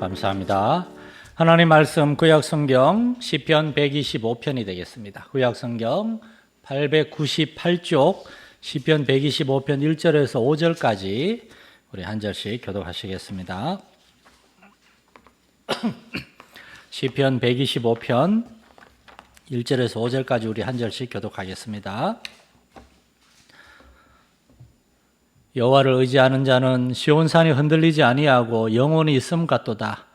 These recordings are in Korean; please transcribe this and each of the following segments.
감사합니다. 하나님 말씀 구약성경 시편 125편이 되겠습니다. 구약성경 898쪽 시편 125편 1절에서 5절까지 우리 한 절씩 교독하시겠습니다. 시편 125편 1절에서 5절까지 우리 한 절씩 교독하겠습니다. 여호와를 의지하는 자는 시온산이 흔들리지 아니하고 영원히 있음 같도다.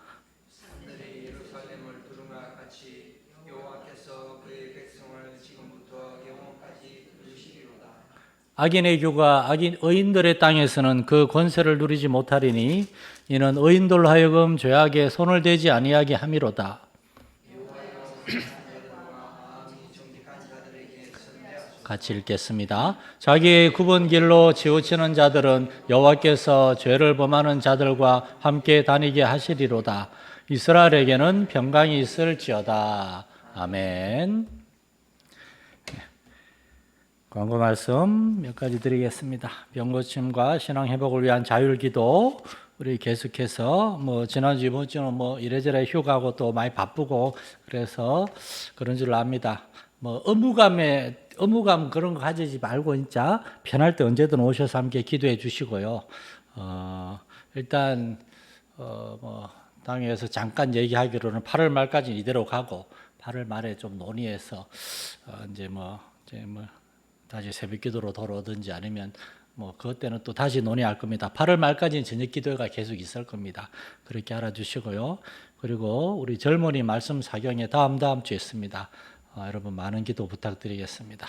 산들이 예루살렘을 두루마 같이 여호와께서 그의 백성을 지금부터 영원까지 누리시리로다. 악인의 규가 의인들의 땅에서는 그 권세를 누리지 못하리니 이는 의인들로 하여금 죄악에 손을 대지 아니하게 함이로다. 같이 읽겠습니다. 자기의 굽은 길로 치우치는 자들은 여호와께서 죄를 범하는 자들과 함께 다니게 하시리로다. 이스라엘에게는 평강이 있을지어다. 아멘. 광고 말씀 몇 가지 드리겠습니다. 병고침과 신앙 회복을 위한 자율 기도 우리 계속해서 지난주 이번 주는 이래저래 휴가고 또 많이 바쁘고 그래서 그런 줄 압니다. 의무감 그런 거 가지지 말고 진짜 편할 때 언제든 오셔서 함께 기도해 주시고요. 일단 당에서 잠깐 얘기하기로는 8월 말까지 이대로 가고 8월 말에 좀 논의해서 이제 다시 새벽 기도로 돌아오든지 아니면 그것 때는 또 다시 논의할 겁니다. 8월 말까지는 저녁 기도가 계속 있을 겁니다. 그렇게 알아주시고요. 그리고 우리 젊은이 말씀 사경에 다음 주에 있습니다. 여러분 많은 기도 부탁드리겠습니다.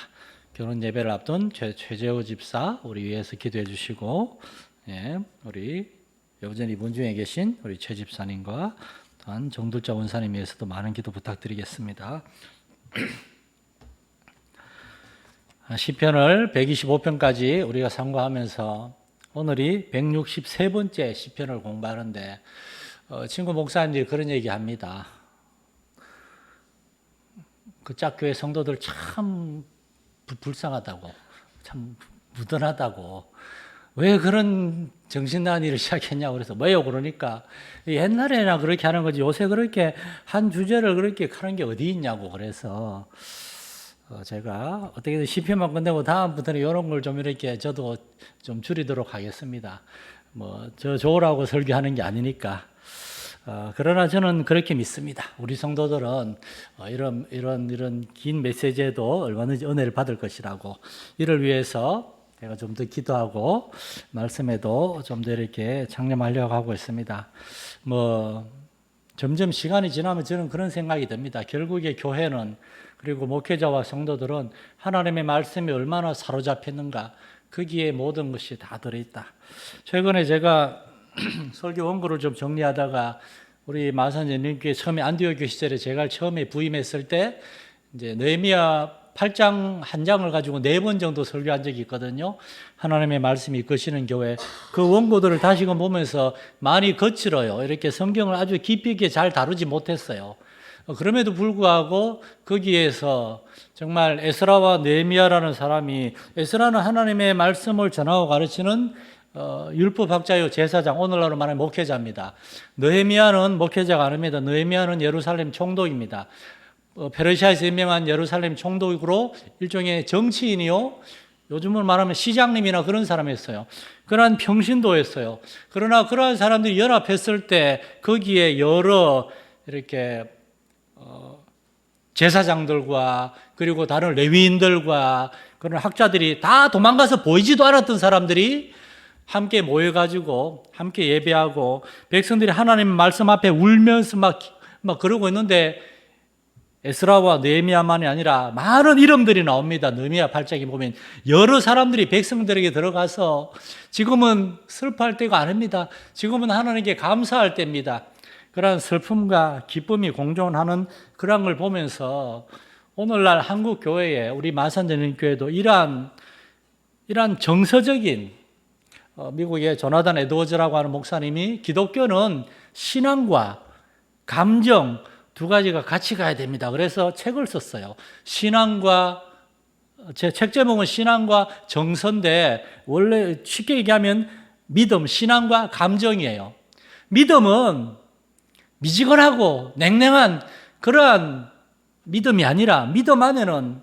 결혼 예배를 앞둔 최재호 집사 우리 위해서 기도해 주시고, 우리 여전히 이번 중에 계신 우리 최 집사님과 또한 정둘자 원사님 위해서도 많은 기도 부탁드리겠습니다. 시편을 125편까지 우리가 상고하면서 오늘이 163번째 시편을 공부하는데 친구 목사님들이 그런 얘기합니다. 그 짝교회 성도들 참 불쌍하다고, 참 무던하다고, 왜 그런 정신나간 일을 시작했냐고 그래서 왜요? 그러니까 옛날에나 그렇게 하는 거지 요새 그렇게 한 주제를 그렇게 하는 게 어디 있냐고 그래서 제가 어떻게든 시편만 끝내고 다음부터는 이런 걸 좀 이렇게 저도 좀 줄이도록 하겠습니다. 저 좋으라고 설교하는 게 아니니까. 그러나 저는 그렇게 믿습니다. 우리 성도들은 이런 긴 메시지에도 얼마든지 은혜를 받을 것이라고 이를 위해서 제가 좀 더 기도하고 말씀에도 좀 더 이렇게 창념하려고 하고 있습니다. 점점 시간이 지나면 저는 그런 생각이 듭니다. 결국에 교회는 그리고 목회자와 성도들은 하나님의 말씀이 얼마나 사로잡혔는가 거기에 모든 것이 다 들어있다. 최근에 제가 설교 원고를 좀 정리하다가 우리 마산전님께 처음에 안디옥 시절에 제가 처음에 부임했을 때 이제 느헤미야 8장 한 장을 가지고 4번 정도 설교한 적이 있거든요. 하나님의 말씀이 이끄시는 교회 그 원고들을 다시금 보면서 많이 거칠어요. 이렇게 성경을 아주 깊이 있게 잘 다루지 못했어요. 그럼에도 불구하고 거기에서 정말 에스라와 느헤미야라는 사람이 에스라는 하나님의 말씀을 전하고 가르치는 율법학자요 제사장 오늘날로 말하면 목회자입니다. 느헤미야는 목회자가 아닙니다. 느헤미야는 예루살렘 총독입니다. 페르시아에서 유명한 예루살렘 총독으로 일종의 정치인이요 요즘은 말하면 시장님이나 그런 사람이었어요. 그러한 평신도였어요. 그러나 그러한 사람들이 연합했을 때 거기에 여러 이렇게 제사장들과 그리고 다른 레위인들과 그런 학자들이 다 도망가서 보이지도 않았던 사람들이 함께 모여가지고 함께 예배하고 백성들이 하나님 말씀 앞에 울면서 막 그러고 있는데 에스라와 느헤미야만이 아니라 많은 이름들이 나옵니다. 느헤미야 8장에 보면 여러 사람들이 백성들에게 들어가서 지금은 슬퍼할 때가 아닙니다. 지금은 하나님께 감사할 때입니다. 그러한 슬픔과 기쁨이 공존하는 그런 걸 보면서 오늘날 한국 교회에 우리 마산전인교회도 이러한 정서적인 미국의 조나단 에드워즈라고 하는 목사님이 기독교는 신앙과 감정 두 가지가 같이 가야 됩니다. 그래서 책을 썼어요. 제 책 제목은 신앙과 정서인데 원래 쉽게 얘기하면 믿음, 신앙과 감정이에요. 믿음은 미지근하고 냉랭한 그러한 믿음이 아니라 믿음 안에는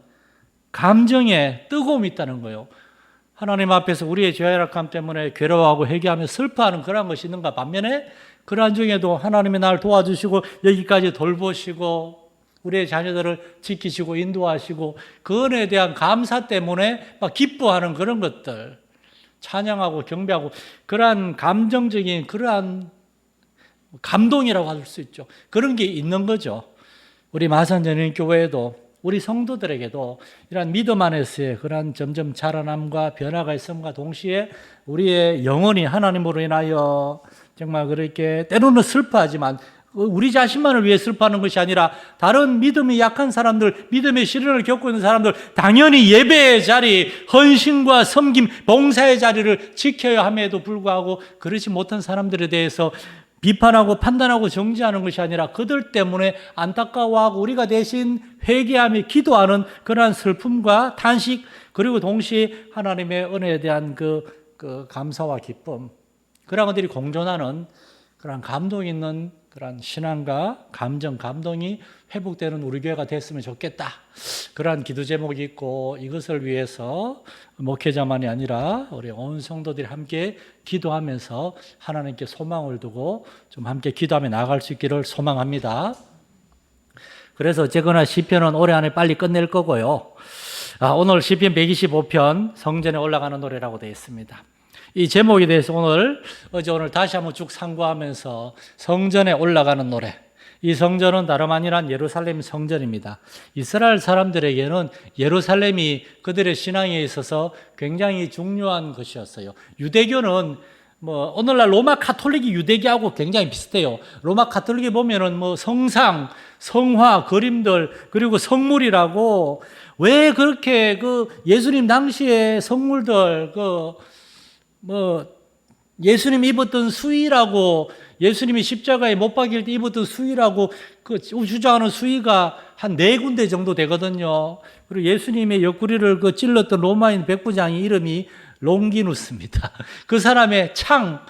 감정의 뜨거움이 있다는 거예요. 하나님 앞에서 우리의 죄악함 때문에 괴로워하고 회개하며 슬퍼하는 그런 것이 있는가 반면에 그러한 중에도 하나님이 나를 도와주시고 여기까지 돌보시고 우리의 자녀들을 지키시고 인도하시고 그 은혜에 대한 감사 때문에 막 기뻐하는 그런 것들, 찬양하고 경배하고 그러한 감정적인 그러한 감동이라고 할 수 있죠. 그런 게 있는 거죠. 우리 마산전인교회에도 우리 성도들에게도 이러한 믿음 안에서의 그러한 점점 자라남과 변화가 있음과 동시에 우리의 영혼이 하나님으로 인하여 정말 그렇게 때로는 슬퍼하지만 우리 자신만을 위해 슬퍼하는 것이 아니라 다른 믿음이 약한 사람들, 믿음의 시련을 겪고 있는 사람들 당연히 예배의 자리, 헌신과 섬김, 봉사의 자리를 지켜야 함에도 불구하고 그렇지 못한 사람들에 대해서 비판하고 판단하고 정죄하는 것이 아니라 그들 때문에 안타까워하고 우리가 대신 회개하며 기도하는 그러한 슬픔과 탄식 그리고 동시에 하나님의 은혜에 대한 그 감사와 기쁨 그런 것들이 공존하는 그런 감동 있는 그런 신앙과 감정, 감동이 회복되는 우리 교회가 됐으면 좋겠다. 그러한 기도 제목이 있고 이것을 위해서 목회자만이 아니라 우리 온 성도들이 함께 기도하면서 하나님께 소망을 두고 좀 함께 기도하며 나아갈 수 있기를 소망합니다. 그래서 어쨌거나 시편은 올해 안에 빨리 끝낼 거고요. 오늘 시편 125편 성전에 올라가는 노래라고 되어 있습니다. 이 제목에 대해서 오늘 다시 한번 쭉 상고하면서 성전에 올라가는 노래. 이 성전은 다름 아니란 예루살렘 성전입니다. 이스라엘 사람들에게는 예루살렘이 그들의 신앙에 있어서 굉장히 중요한 것이었어요. 유대교는 오늘날 로마 카톨릭이 유대교하고 굉장히 비슷해요. 로마 카톨릭에 보면은 성상, 성화, 그림들, 그리고 성물이라고 왜 그렇게 예수님 당시에 성물들 예수님이 입었던 수의라고 예수님이 십자가에 못 박힐 때 입었던 수의라고 주장하는 수의가 한 4군데 정도 되거든요. 그리고 예수님의 옆구리를 찔렀던 로마인 백부장의 이름이 롱기누스입니다. 그 사람의 창,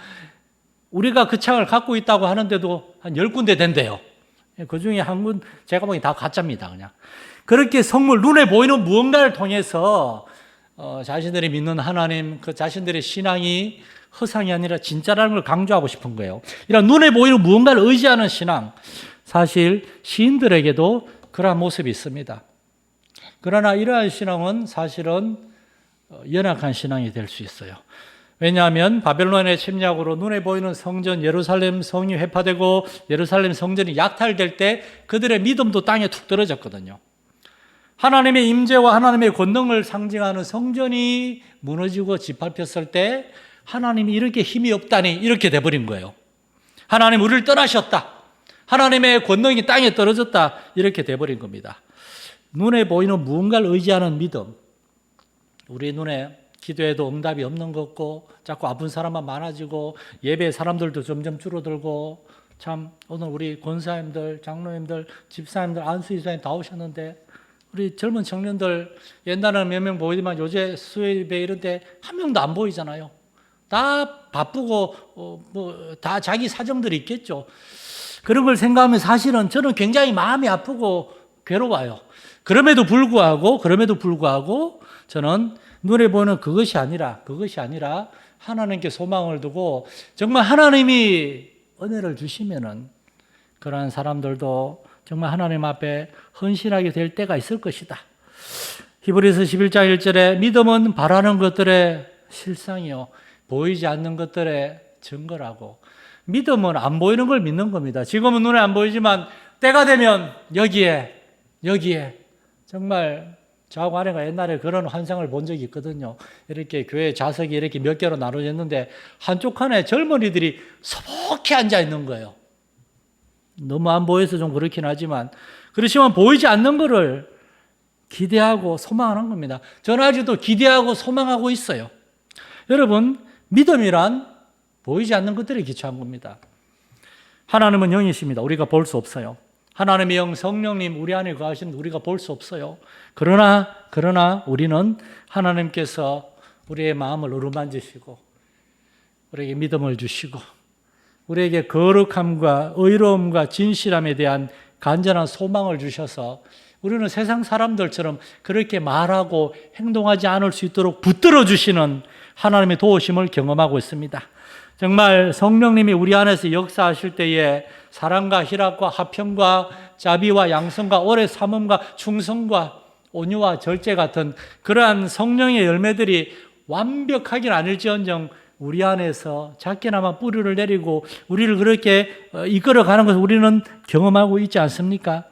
우리가 그 창을 갖고 있다고 하는데도 한 10군데 된대요. 그 중에 한 군, 제가 보기엔 다 가짜입니다, 그냥. 그렇게 성물, 눈에 보이는 무언가를 통해서 자신들이 믿는 하나님, 그 자신들의 신앙이 허상이 아니라 진짜라는 걸 강조하고 싶은 거예요. 이런 눈에 보이는 무언가를 의지하는 신앙, 사실 시인들에게도 그러한 모습이 있습니다. 그러나 이러한 신앙은 사실은 연약한 신앙이 될 수 있어요. 왜냐하면 바벨론의 침략으로 눈에 보이는 성전 예루살렘 성이 회파되고 예루살렘 성전이 약탈될 때 그들의 믿음도 땅에 툭 떨어졌거든요. 하나님의 임재와 하나님의 권능을 상징하는 성전이 무너지고 짓밟혔을 때 하나님이 이렇게 힘이 없다니 이렇게 돼버린 거예요. 하나님 우리를 떠나셨다. 하나님의 권능이 땅에 떨어졌다. 이렇게 돼버린 겁니다. 눈에 보이는 무언가를 의지하는 믿음. 우리 눈에 기도해도 응답이 없는 것 같고 자꾸 아픈 사람만 많아지고 예배 사람들도 점점 줄어들고 참 오늘 우리 권사님들, 장로님들, 집사님들, 안수이사님 다 오셨는데 우리 젊은 청년들 옛날에는 몇 명 보이지만 요새 수요일에 이런 데 한 명도 안 보이잖아요. 다 바쁘고 다 자기 사정들이 있겠죠. 그런 걸 생각하면 사실은 저는 굉장히 마음이 아프고 괴로워요. 그럼에도 불구하고 저는 눈에 보이는 그것이 아니라 하나님께 소망을 두고 정말 하나님이 은혜를 주시면은 그러한 사람들도 정말 하나님 앞에 헌신하게 될 때가 있을 것이다. 히브리서 11장 1절에 믿음은 바라는 것들의 실상이요 보이지 않는 것들의 증거라고. 믿음은 안 보이는 걸 믿는 겁니다. 지금은 눈에 안 보이지만 때가 되면 여기에 정말 저하고 아내가 옛날에 그런 환상을 본 적이 있거든요. 이렇게 교회 좌석이 이렇게 몇 개로 나눠졌는데 한쪽 칸에 젊은이들이 소복히 앉아 있는 거예요. 너무 안 보여서 좀 그렇긴 하지만 그렇지만 보이지 않는 거를 기대하고 소망하는 겁니다. 저는 아직도 기대하고 소망하고 있어요. 여러분, 믿음이란 보이지 않는 것들에 기초한 겁니다. 하나님은 영이십니다. 우리가 볼 수 없어요. 하나님의 영 성령님 우리 안에 거하시는데 우리가 볼 수 없어요. 그러나 우리는 하나님께서 우리의 마음을 어루만지시고 우리에게 믿음을 주시고 우리에게 거룩함과 의로움과 진실함에 대한 간절한 소망을 주셔서 우리는 세상 사람들처럼 그렇게 말하고 행동하지 않을 수 있도록 붙들어 주시는 하나님의 도우심을 경험하고 있습니다. 정말 성령님이 우리 안에서 역사하실 때에 사랑과 희락과 화평과 자비와 양성과 오래 참음과 충성과 온유와 절제 같은 그러한 성령의 열매들이 완벽하긴 아닐지언정 우리 안에서 작게나마 뿌리를 내리고 우리를 그렇게 이끌어가는 것을 우리는 경험하고 있지 않습니까?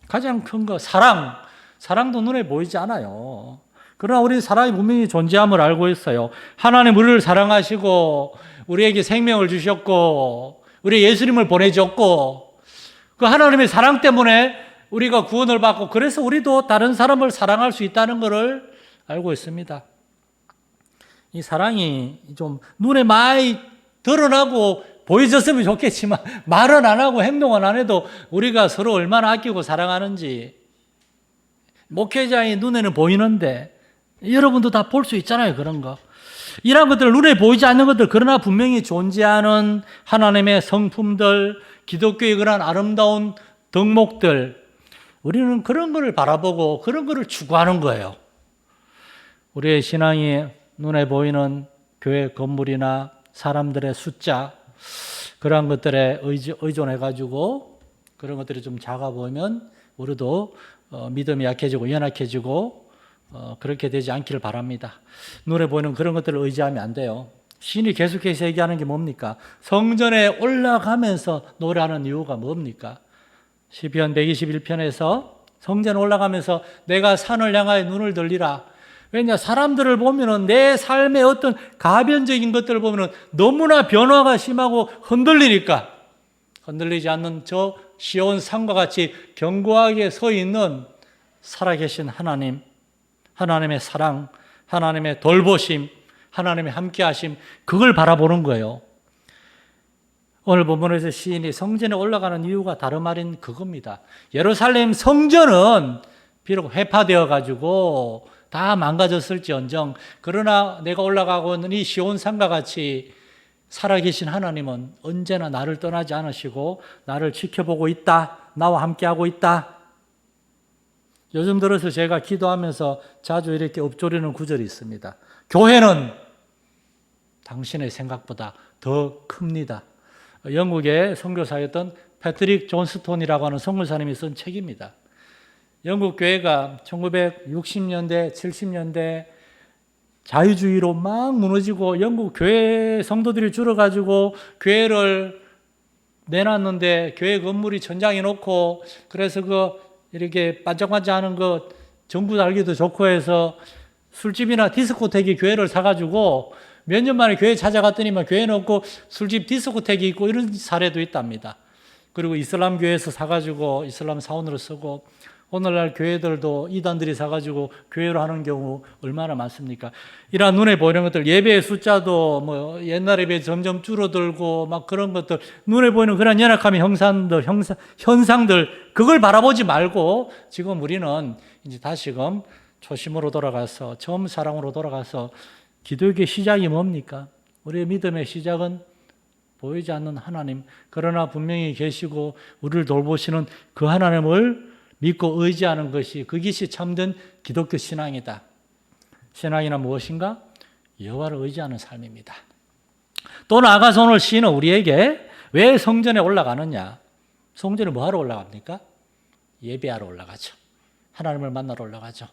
가장 큰 거 사랑도 눈에 보이지 않아요. 그러나 우리는 사랑이 분명히 존재함을 알고 있어요. 하나님 우리를 사랑하시고 우리에게 생명을 주셨고 우리 예수님을 보내줬고 그 하나님의 사랑 때문에 우리가 구원을 받고 그래서 우리도 다른 사람을 사랑할 수 있다는 것을 알고 있습니다. 이 사랑이 좀 눈에 많이 드러나고 보여졌으면 좋겠지만 말은 안 하고 행동은 안 해도 우리가 서로 얼마나 아끼고 사랑하는지 목회자의 눈에는 보이는데 여러분도 다 볼 수 있잖아요. 그런 거. 이런 것들 눈에 보이지 않는 것들 그러나 분명히 존재하는 하나님의 성품들 기독교의 그런 아름다운 덕목들 우리는 그런 것을 바라보고 그런 것을 추구하는 거예요. 우리의 신앙이 눈에 보이는 교회 건물이나 사람들의 숫자 그런 것들에 의존해가지고 그런 것들이 좀 작아 보이면 우리도 믿음이 약해지고 연약해지고 그렇게 되지 않기를 바랍니다. 눈에 보이는 그런 것들을 의지하면 안 돼요. 신이 계속해서 얘기하는 게 뭡니까? 성전에 올라가면서 노래하는 이유가 뭡니까? 시편 121편에서 성전에 올라가면서 내가 산을 향하여 눈을 들리라. 왜냐 사람들을 보면은 내 삶의 어떤 가변적인 것들을 보면은 너무나 변화가 심하고 흔들리니까 흔들리지 않는 저 시온 산과 같이 견고하게 서 있는 살아계신 하나님, 하나님의 사랑, 하나님의 돌보심, 하나님의 함께하심 그걸 바라보는 거예요. 오늘 본문에서 시인이 성전에 올라가는 이유가 다른 말인 그겁니다. 예루살렘 성전은 비록 회파되어 가지고 다 망가졌을지언정 그러나 내가 올라가고 있는 이 시온산과 같이 살아계신 하나님은 언제나 나를 떠나지 않으시고 나를 지켜보고 있다. 나와 함께하고 있다. 요즘 들어서 제가 기도하면서 자주 이렇게 읊조리는 구절이 있습니다. 교회는 당신의 생각보다 더 큽니다. 영국의 선교사였던 패트릭 존스톤이라고 하는 선교사님이 쓴 책입니다. 영국 교회가 1960년대, 70년대 자유주의로 막 무너지고 영국 교회 성도들이 줄어가지고 교회를 내놨는데 교회 건물이 천장에 놓고 그래서 이렇게 반짝반짝하는 거 전구 달기도 좋고 해서 술집이나 디스코텍이 교회를 사가지고 몇 년 만에 교회 찾아갔더니만 교회는 없고 술집 디스코텍이 있고 이런 사례도 있답니다. 그리고 이슬람 교회에서 사가지고 이슬람 사원으로 쓰고 오늘날 교회들도 이단들이 사가지고 교회로 하는 경우 얼마나 많습니까? 이러한 눈에 보이는 것들, 예배의 숫자도 뭐 옛날에 비해 점점 줄어들고 막 그런 것들, 눈에 보이는 그런 연약함의 현상들, 그걸 바라보지 말고 지금 우리는 이제 다시금 초심으로 돌아가서 처음 사랑으로 돌아가서 기독교의 시작이 뭡니까? 우리의 믿음의 시작은 보이지 않는 하나님, 그러나 분명히 계시고 우리를 돌보시는 그 하나님을 믿고 의지하는 것이 그것이 참된 기독교 신앙이다. 신앙이란 무엇인가? 여호와를 의지하는 삶입니다. 또 나아가서 오늘 시인은 우리에게 왜 성전에 올라가느냐? 성전에 뭐하러 올라갑니까? 예배하러 올라가죠. 하나님을 만나러 올라가죠.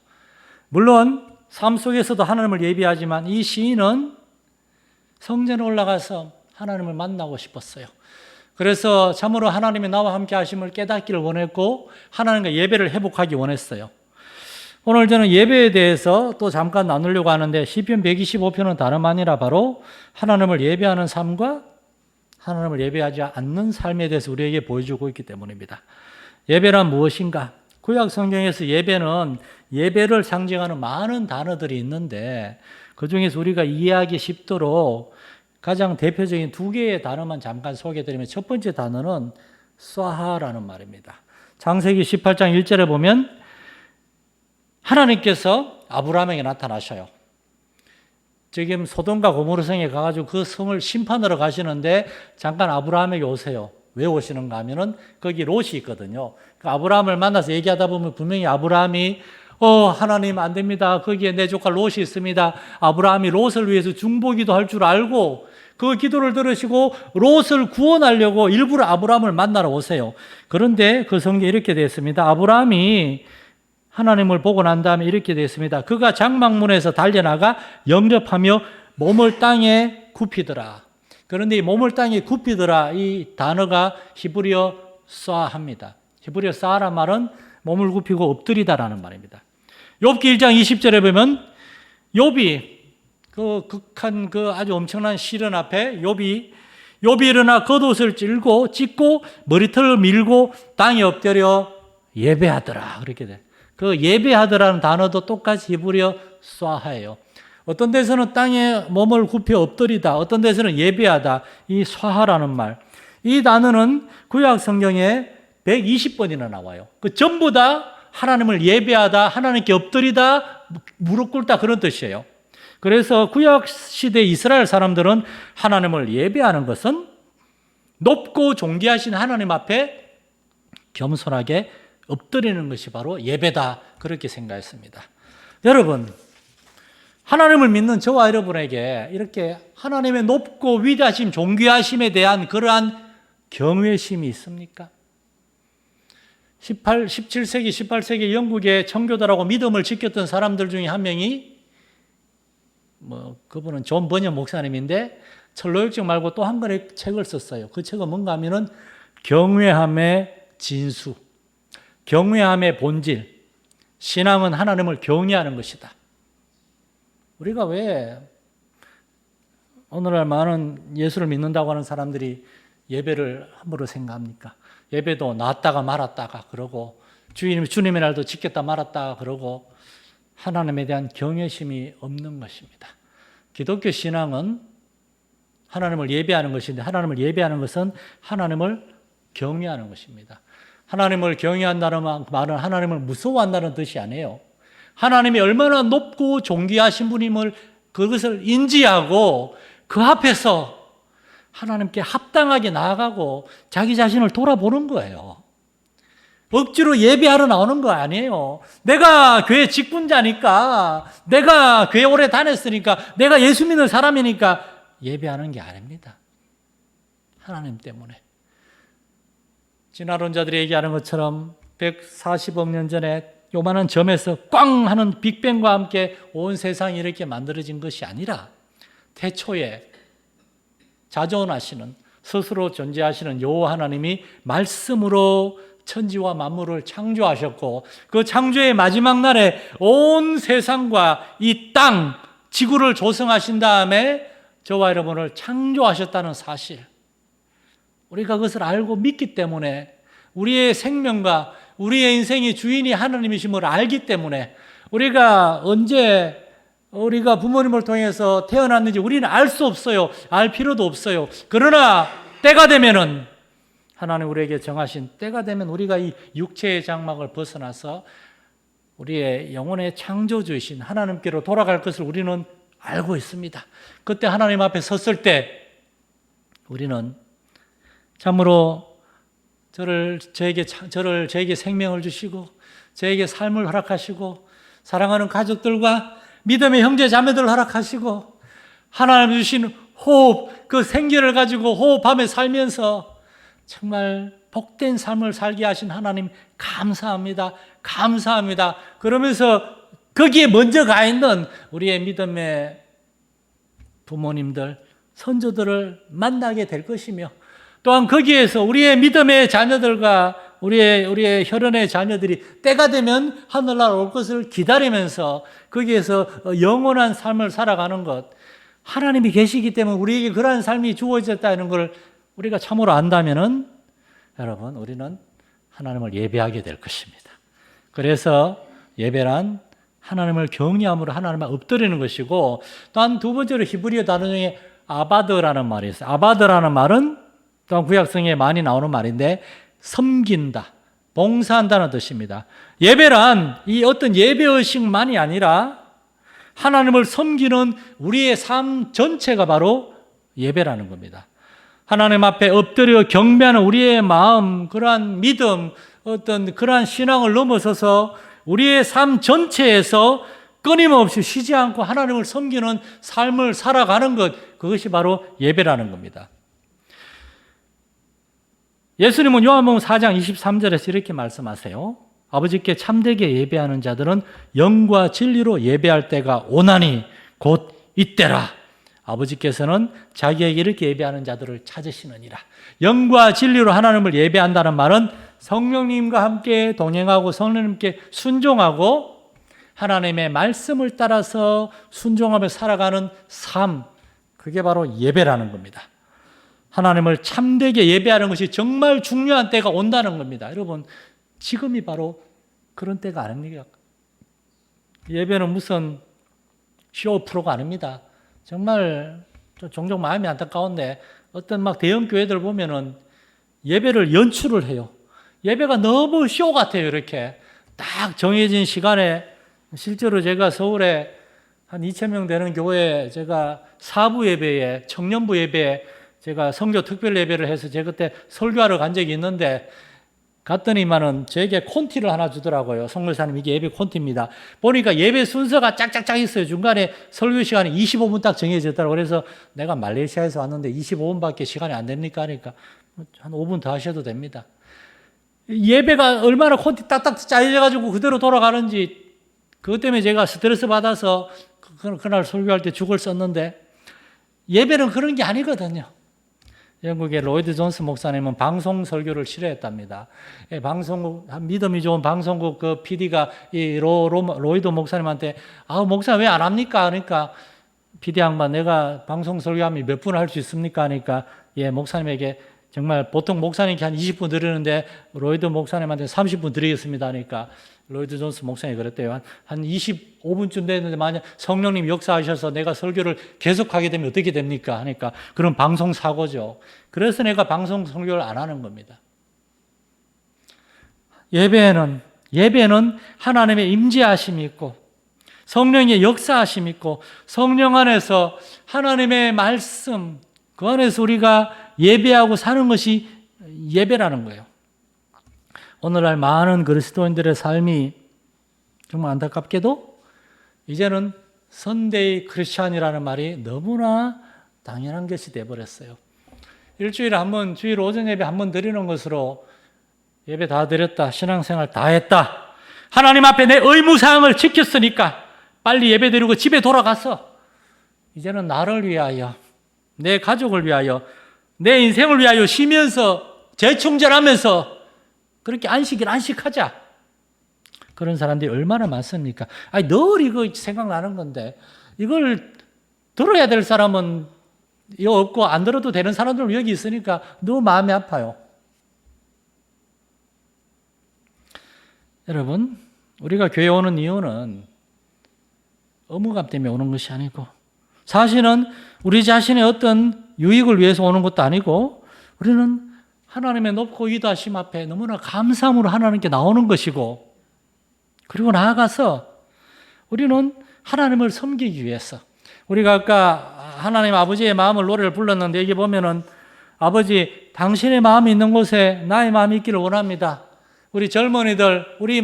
물론 삶 속에서도 하나님을 예배하지만 이 시인은 성전에 올라가서 하나님을 만나고 싶었어요. 그래서 참으로 하나님이 나와 함께 하심을 깨닫기를 원했고 하나님과 예배를 회복하기 원했어요. 오늘 저는 예배에 대해서 또 잠깐 나누려고 하는데 시편 125편은 다름 아니라 바로 하나님을 예배하는 삶과 하나님을 예배하지 않는 삶에 대해서 우리에게 보여주고 있기 때문입니다. 예배란 무엇인가? 구약 성경에서 예배는 예배를 상징하는 많은 단어들이 있는데 그중에서 우리가 이해하기 쉽도록 가장 대표적인 두 개의 단어만 잠깐 소개해드리면 첫 번째 단어는 쏴하라는 말입니다. 창세기 18장 1절에 보면 하나님께서 아브라함에게 나타나셔요. 지금 소돔과 고모르 성에 가가지고 그 성을 심판하러 가시는데 잠깐 아브라함에게 오세요. 왜 오시는가 하면은 거기 롯이 있거든요. 그 아브라함을 만나서 얘기하다 보면 분명히 아브라함이 하나님 안 됩니다. 거기에 내 조카 롯이 있습니다. 아브라함이 롯을 위해서 중보기도 할 줄 알고 그 기도를 들으시고 롯을 구원하려고 일부러 아브라함을 만나러 오세요. 그런데 그 성경에 이렇게 되어 있습니다. 아브라함이 하나님을 보고 난 다음에 이렇게 되어 있습니다. 그가 장막문에서 달려나가 영접하며 몸을 땅에 굽히더라. 그런데 이 몸을 땅에 굽히더라 이 단어가 히브리어 쏴합니다. 히브리어 쏴란 말은 몸을 굽히고 엎드리다라는 말입니다. 욥기 1장 20절에 보면 욥이 그 극한 그 아주 엄청난 시련 앞에 욥이 일어나 겉옷을 찢고 머리털을 밀고 땅에 엎드려 예배하더라. 그렇게 돼. 그 예배하더라는 단어도 똑같이 히브리어 쏴하예요. 어떤 데서는 땅에 몸을 굽혀 엎드리다, 어떤 데서는 예배하다, 이 쏴하라는 말. 이 단어는 구약 성경에 120번이나 나와요. 그 전부 다 하나님을 예배하다, 하나님께 엎드리다, 무릎 꿇다 그런 뜻이에요. 그래서 구약 시대 이스라엘 사람들은 하나님을 예배하는 것은 높고 존귀하신 하나님 앞에 겸손하게 엎드리는 것이 바로 예배다 그렇게 생각했습니다. 여러분, 하나님을 믿는 저와 여러분에게 이렇게 하나님의 높고 위대하심, 존귀하심에 대한 그러한 경외심이 있습니까? 17세기, 18세기 영국의 청교도라고 믿음을 지켰던 사람들 중에 한 명이 그분은 존 버년 목사님인데 철로역정 말고 또 한 권의 책을 썼어요. 그 책은 뭔가 하면은 경외함의 진수, 경외함의 본질, 신앙은 하나님을 경외하는 것이다. 우리가 왜 오늘날 많은 예수를 믿는다고 하는 사람들이 예배를 함부로 생각합니까? 예배도 나왔다가 말았다가 그러고 주님의 날도 지켰다 말았다가 그러고 하나님에 대한 경외심이 없는 것입니다. 기독교 신앙은 하나님을 예배하는 것인데 하나님을 예배하는 것은 하나님을 경외하는 것입니다. 하나님을 경외한다는 말은 하나님을 무서워한다는 뜻이 아니에요. 하나님이 얼마나 높고 존귀하신 분임을 그것을 인지하고 그 앞에서 하나님께 합당하게 나아가고 자기 자신을 돌아보는 거예요. 억지로 예배하러 나오는 거 아니에요. 내가 교회 직분자니까, 내가 교회 오래 다녔으니까, 내가 예수 믿는 사람이니까 예배하는 게 아닙니다. 하나님 때문에. 진화론자들이 얘기하는 것처럼 140억 년 전에 요만한 점에서 꽝 하는 빅뱅과 함께 온 세상이 이렇게 만들어진 것이 아니라 태초에 자존하시는 스스로 존재하시는 여호와 하나님이 말씀으로 천지와 만물을 창조하셨고 그 창조의 마지막 날에 온 세상과 이 땅, 지구를 조성하신 다음에 저와 여러분을 창조하셨다는 사실, 우리가 그것을 알고 믿기 때문에 우리의 생명과 우리의 인생의 주인이 하나님이심을 알기 때문에 우리가 언제 우리가 부모님을 통해서 태어났는지 우리는 알 수 없어요. 알 필요도 없어요. 그러나 때가 되면은 하나님 우리에게 정하신 때가 되면 우리가 이 육체의 장막을 벗어나서 우리의 영혼의 창조주이신 하나님께로 돌아갈 것을 우리는 알고 있습니다. 그때 하나님 앞에 섰을 때 우리는 참으로 저를 저에게 생명을 주시고 저에게 삶을 허락하시고 사랑하는 가족들과 믿음의 형제 자매들을 허락하시고 하나님 주신 호흡, 그 생기를 가지고 호흡하며 살면서 정말 복된 삶을 살게 하신 하나님 감사합니다. 감사합니다. 그러면서 거기에 먼저 가 있는 우리의 믿음의 부모님들, 선조들을 만나게 될 것이며 또한 거기에서 우리의 믿음의 자녀들과 우리의 혈연의 자녀들이 때가 되면 하늘나라 올 것을 기다리면서 거기에서 영원한 삶을 살아가는 것, 하나님이 계시기 때문에 우리에게 그러한 삶이 주어졌다는 걸 우리가 참으로 안다면은 여러분 우리는 하나님을 예배하게 될 것입니다. 그래서 예배란 하나님을 경외함으로 하나님을 엎드리는 것이고 또한 두 번째로 히브리어 단어 중에 아바드라는 말이 있어요. 아바드라는 말은 또한 구약성에 많이 나오는 말인데 섬긴다, 봉사한다는 뜻입니다. 예배란 이 어떤 예배의식만이 아니라 하나님을 섬기는 우리의 삶 전체가 바로 예배라는 겁니다. 하나님 앞에 엎드려 경배하는 우리의 마음, 그러한 믿음, 어떤 그러한 신앙을 넘어서서 우리의 삶 전체에서 끊임없이 쉬지 않고 하나님을 섬기는 삶을 살아가는 것, 그것이 바로 예배라는 겁니다. 예수님은 요한복음 4장 23절에서 이렇게 말씀하세요. 아버지께 참되게 예배하는 자들은 영과 진리로 예배할 때가 오나니 곧 이때라. 아버지께서는 자기에게 이렇게 예배하는 자들을 찾으시느니라. 영과 진리로 하나님을 예배한다는 말은 성령님과 함께 동행하고 성령님께 순종하고 하나님의 말씀을 따라서 순종하며 살아가는 삶, 그게 바로 예배라는 겁니다. 하나님을 참되게 예배하는 것이 정말 중요한 때가 온다는 겁니다. 여러분, 지금이 바로 그런 때가 아닙니까? 예배는 무슨 쇼 프로가 아닙니다. 정말 종종 마음이 안타까운데 어떤 막 대형 교회들 보면은 예배를 연출을 해요. 예배가 너무 쇼 같아요. 이렇게 딱 정해진 시간에. 실제로 제가 서울에 한 2,000명 되는 교회에 제가 사부 예배에, 청년부 예배에 제가 선교 특별 예배를 해서 제가 그때 설교하러 간 적이 있는데 갔더니만은 저에게 콘티를 하나 주더라고요. 성교사님, 이게 예배 콘티입니다. 보니까 예배 순서가 짝짝짝 있어요. 중간에 설교 시간이 25분 딱 정해졌더라고요. 그래서 내가 말레이시아에서 왔는데 25분밖에 시간이 안 됩니까? 하니까 한 5분 더 하셔도 됩니다. 예배가 얼마나 콘티 딱딱 짜여져가지고 그대로 돌아가는지 그것 때문에 제가 스트레스 받아서 그날 설교할 때 죽을 썼는데 예배는 그런 게 아니거든요. 영국의 로이드 존스 목사님은 방송 설교를 싫어했답니다. 방송국, 믿음이 좋은 방송국 그 PD가 이 로이드 목사님한테 목사님 왜 안 합니까? 그러니까 PD 양반 내가 방송 설교하면 몇 분 할 수 있습니까? 하니까 목사님에게 정말 보통 목사님께 한 20분 드리는데 로이드 목사님한테 30분 드리겠습니다 하니까 로이드 존스 목사님이 그랬대요. 한 25분쯤 됐는데 만약 성령님 역사하셔서 내가 설교를 계속하게 되면 어떻게 됩니까? 하니까 그런 방송 사고죠. 그래서 내가 방송 설교를 안 하는 겁니다. 예배는 하나님의 임재하심이 있고 성령의 역사하심이 있고 성령 안에서 하나님의 말씀 그 안에서 우리가 예배하고 사는 것이 예배라는 거예요. 오늘날 많은 그리스도인들의 삶이 정말 안타깝게도 이제는 선데이 크리스찬이라는 말이 너무나 당연한 것이 되어버렸어요. 일주일에 한 번, 주일 오전 예배 한 번 드리는 것으로 예배 다 드렸다, 신앙생활 다 했다, 하나님 앞에 내 의무사항을 지켰으니까 빨리 예배 드리고 집에 돌아가서 이제는 나를 위하여, 내 가족을 위하여, 내 인생을 위하여 쉬면서 재충전하면서 그렇게 안식하자. 그런 사람들이 얼마나 많습니까? 늘 이거 생각나는 건데 이걸 들어야 될 사람은 이거 없고 안 들어도 되는 사람들은 여기 있으니까 너무 마음이 아파요. 여러분, 우리가 교회 오는 이유는 의무감 때문에 오는 것이 아니고 사실은 우리 자신의 어떤 유익을 위해서 오는 것도 아니고 우리는 하나님의 높고 위대하심 앞에 너무나 감사함으로 하나님께 나오는 것이고 그리고 나아가서 우리는 하나님을 섬기기 위해서 우리가 아까 하나님 아버지의 마음을 노래를 불렀는데 여기 보면은 아버지 당신의 마음이 있는 곳에 나의 마음이 있기를 원합니다. 우리 젊은이들 우리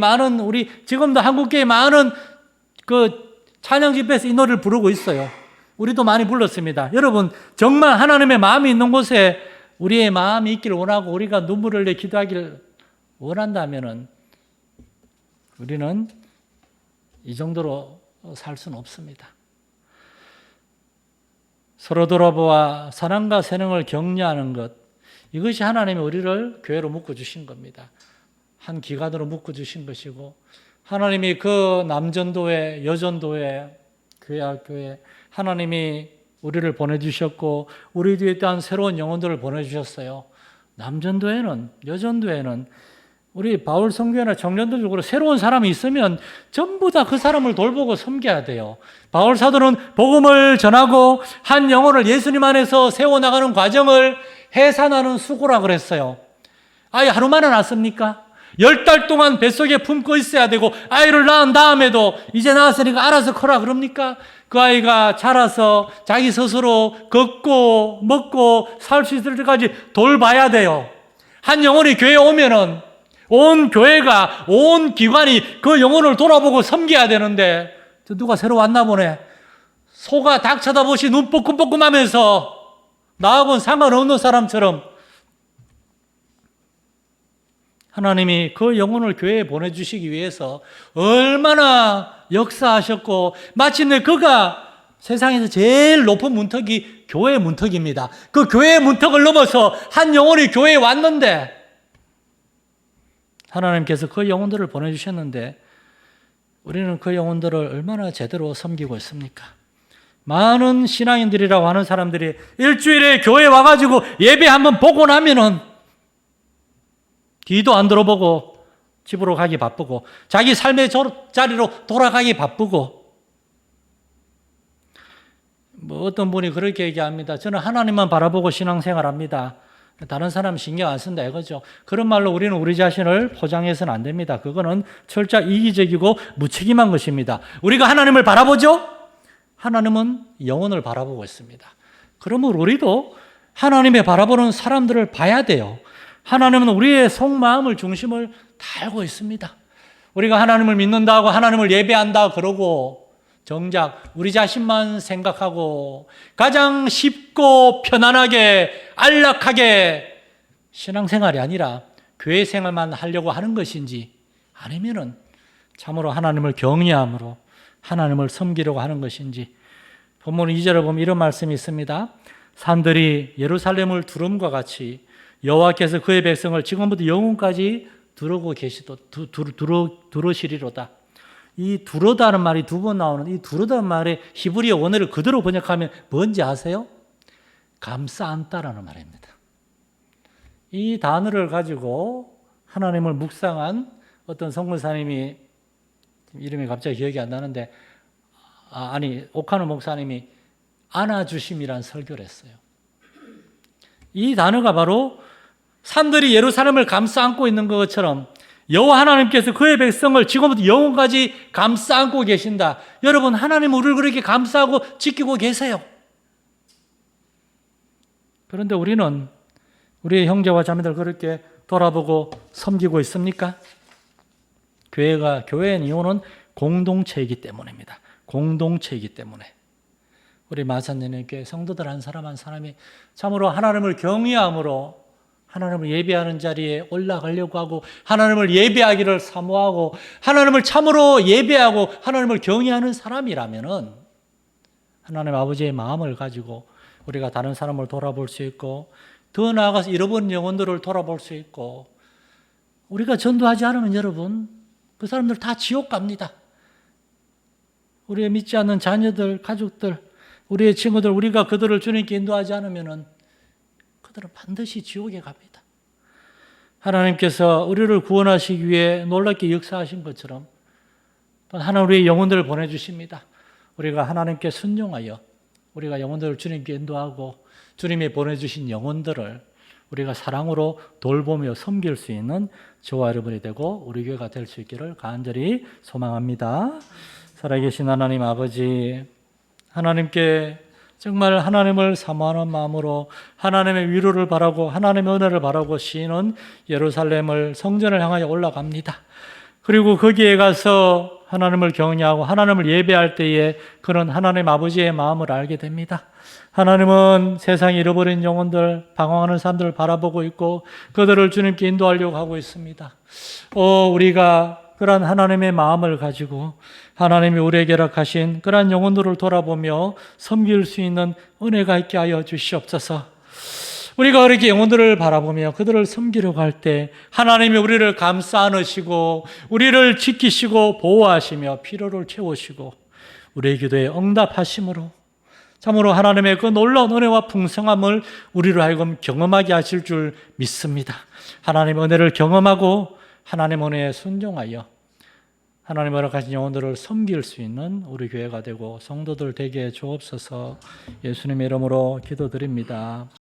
지금도 한국교회 많은 그 찬양 집회에서 이 노래를 부르고 있어요. 우리도 많이 불렀습니다. 여러분 정말 하나님의 마음이 있는 곳에 우리의 마음이 있기를 원하고 우리가 눈물을 흘려 기도하기를 원한다면은 우리는 이 정도로 살 수는 없습니다. 서로 돌아보아 사랑과 세능을 격려하는 것, 이것이 하나님이 우리를 교회로 묶어주신 겁니다. 한 기관으로 묶어주신 것이고 하나님이 그 남전도회, 여전도회, 교회 하나님이 우리를 보내주셨고 우리 뒤에 또한 새로운 영혼들을 보내주셨어요. 남전도회는, 여전도회는 우리 바울 성교회나 청년들적으로 새로운 사람이 있으면 전부 다 그 사람을 돌보고 섬겨야 돼요. 바울 사도는 복음을 전하고 한 영혼을 예수님 안에서 세워나가는 과정을 해산하는 수고라 그랬어요. 하루만에 났습니까? 10달 동안 뱃속에 품고 있어야 되고 아이를 낳은 다음에도 이제 낳았으니까 알아서 커라 그럽니까? 그 아이가 자라서 자기 스스로 걷고 먹고 살 수 있을 때까지 돌봐야 돼요. 한 영혼이 교회에 오면은 온 교회가, 온 기관이 그 영혼을 돌아보고 섬겨야 되는데 누가 새로 왔나 보네. 소가 닭 쳐다보시 눈 뻐끔뻐끔하면서 나하고는 상관없는 사람처럼 하나님이 그 영혼을 교회에 보내주시기 위해서 얼마나 역사하셨고 마침내 그가 세상에서 제일 높은 문턱이 교회 문턱입니다. 그 교회의 문턱을 넘어서 한 영혼이 교회에 왔는데 하나님께서 그 영혼들을 보내주셨는데 우리는 그 영혼들을 얼마나 제대로 섬기고 있습니까? 많은 신앙인들이라고 하는 사람들이 일주일에 교회에 와가지고 예배 한번 보고 나면은 뒤도 안 들어보고 집으로 가기 바쁘고 자기 삶의 자리로 돌아가기 바쁘고 어떤 분이 그렇게 얘기합니다. 저는 하나님만 바라보고 신앙생활합니다. 다른 사람 신경 안 쓴다 이거죠. 그런 말로 우리는 우리 자신을 포장해서는 안 됩니다. 그거는 철저히 이기적이고 무책임한 것입니다. 우리가 하나님을 바라보죠? 하나님은 영혼을 바라보고 있습니다. 그러므로 우리도 하나님의 바라보는 사람들을 봐야 돼요. 하나님은 우리의 속마음을 중심을 다 알고 있습니다. 우리가 하나님을 믿는다고 하나님을 예배한다 그러고 정작 우리 자신만 생각하고 가장 쉽고 편안하게 안락하게 신앙생활이 아니라 교회 생활만 하려고 하는 것인지 아니면은 참으로 하나님을 경외함으로 하나님을 섬기려고 하는 것인지 본문 2절을 보면 이런 말씀이 있습니다. 산들이 예루살렘을 두름과 같이 여호와께서 그의 백성을 지금부터 영원까지 두르시리로다. 이 두르다는 말이 두 번 나오는 이 두르다는 말의 히브리어 원어를 그대로 번역하면 뭔지 아세요? 감싸 안다라는 말입니다. 이 단어를 가지고 하나님을 묵상한 어떤 성문사님이 이름이 갑자기 기억이 안 나는데 오카노 목사님이 안아주심이란 설교를 했어요. 이 단어가 바로 산들이 예루살렘을 감싸 안고 있는 것처럼 여호와 하나님께서 그의 백성을 지금부터 영원까지 감싸 안고 계신다. 여러분 하나님은 우리를 그렇게 감싸고 지키고 계세요. 그런데 우리는 우리의 형제와 자매들 그렇게 돌아보고 섬기고 있습니까? 교회의 이유는 공동체이기 때문입니다. 공동체이기 때문에 우리 마산연의 교회 성도들 한 사람 한 사람이 참으로 하나님을 경외함으로 하나님을 예배하는 자리에 올라가려고 하고 하나님을 예배하기를 사모하고 하나님을 참으로 예배하고 하나님을 경외하는 사람이라면은 하나님 아버지의 마음을 가지고 우리가 다른 사람을 돌아볼 수 있고 더 나아가서 잃어버린 영혼들을 돌아볼 수 있고 우리가 전도하지 않으면 여러분 그 사람들 다 지옥 갑니다. 우리의 믿지 않는 자녀들, 가족들, 우리의 친구들 우리가 그들을 주님께 인도하지 않으면 그들은 반드시 지옥에 갑니다. 하나님께서 우리를 구원하시기 위해 놀랍게 역사하신 것처럼 하나님 우리의 영혼들을 보내주십니다. 우리가 하나님께 순종하여 우리가 영혼들을 주님께 인도하고 주님이 보내주신 영혼들을 우리가 사랑으로 돌보며 섬길 수 있는 저와 여러분이 되고 우리 교회가 될 수 있기를 간절히 소망합니다. 살아계신 하나님 아버지, 하나님께 정말 하나님을 사모하는 마음으로 하나님의 위로를 바라고 하나님의 은혜를 바라고 시인은 예루살렘을 성전을 향하여 올라갑니다. 그리고 거기에 가서 하나님을 경외하고 하나님을 예배할 때에 그런 하나님 아버지의 마음을 알게 됩니다. 하나님은 세상에 잃어버린 영혼들, 방황하는 사람들을 바라보고 있고 그들을 주님께 인도하려고 하고 있습니다. 우리가 그러한 하나님의 마음을 가지고 하나님이 우리에게 허락하신 그러한 영혼들을 돌아보며 섬길 수 있는 은혜가 있게 하여 주시옵소서. 우리가 그렇게 영혼들을 바라보며 그들을 섬기려고 할 때 하나님이 우리를 감싸 안으시고 우리를 지키시고 보호하시며 필요를 채우시고 우리의 기도에 응답하심으로 참으로 하나님의 그 놀라운 은혜와 풍성함을 우리로 하여금 경험하게 하실 줄 믿습니다. 하나님의 은혜를 경험하고 하나님의 은혜에 순종하여 하나님 허락하신 영혼들을 섬길 수 있는 우리 교회가 되고 성도들 되게 해 주옵소서. 예수님의 이름으로 기도드립니다.